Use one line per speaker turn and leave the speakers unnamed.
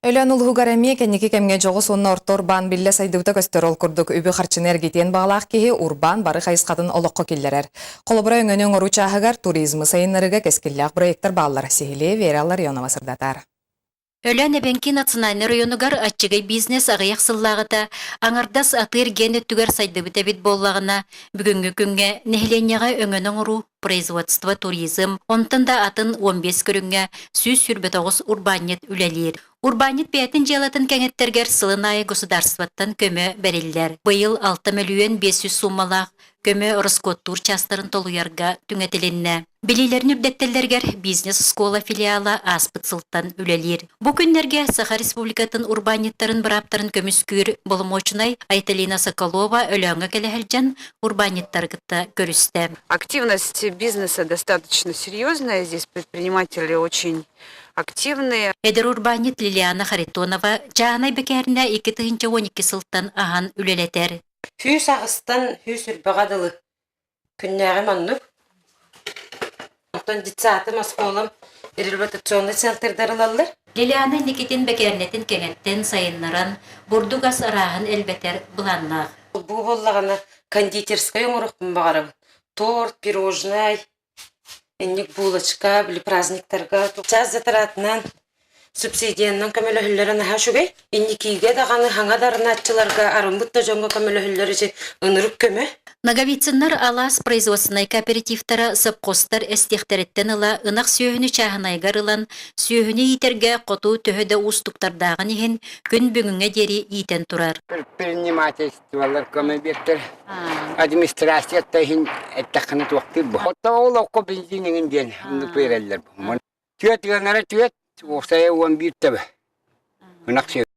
Өлөн улхугарамие кенники кемге жоғы сонна ортор бан билле сайдыбыта көстерол курдук үбі харчынер гитен бағалақ кеге урбан бары хайысқатын олыққы келдерер. Қолыбыра өңөнің ору чағығар туризмы сайынларыга кескілләқ проекттар бағалар сехиле Вералар Йонова сырдатар.
Өлөн эбенки национальный районугар атчыгай бизнес ағаяқ сыллағыта аңардас атыр гені түгер сайдыбыта бит боллағына бүгінгі күнге нехленяға өңөнің ұру производство туризм, онтында атын 15 көрінге сүз сүрбетоғыз урбанет үлелер. Урбанет бәйтін жалатын кәңеттергер сылынайы государстваттан көмі бәрелдер. Бұйыл 6 миллион 500 суммалақ көмі Роскоттур частарын толуярға түңетіленне. Білейлерін үрдеттелдергер бизнес-скола филиалы аспыт сылттан үлелер. Бұ күннерге Саха Республикатын урбанеттарын бұраптарын көміскүр болымочынай Айталина Соколова өлөңі келехелжан урбанеттарғытта көрісті.
Активность бизнеса достаточно серьезная, здесь предприниматели очень активные.
Эдер урбанет Лилиана Харитонова жағанай бекеріне 2-12 сылттан аған үлелетер.
Хүс ағыстан хүс үрбағадылы күннәғі маннық. Оқтан дитсаты масқолым реабилитационный центрдарылалар.
Лилиана Никитин бекернетін кеңеттен сайынларан бурдугас арағын әлбетер бұланнақ.
Бұл боллағана кондитерская оңырықпын бағарым. Торт, пирожный, энник булочка, білі праздниктарға. Час затаратынан субсидияннан көмелі хүллерін аға шүгей. Энникиге дағаны хаңадарына атчыларға арымбытта жоңға көмелі хүллері же ынырып көмі.
Наговицыннар алас производственный кооперативтара сапқостар әстехтереттен ыла ынақ сүйіні чағынайғар ылан сүйіні итерге қоту төхеді ұстуқтардағын еген күн бүгінге дері итен тұрар.
Предпринимательстволар көмебеттер. Администрацията хин әттіқіні туақтыр бұл. Отта ол оқы бензиніңін ден берелер бұл. Түйет ғанара түйет, оқсая 11 табы. Үнақ сүйет.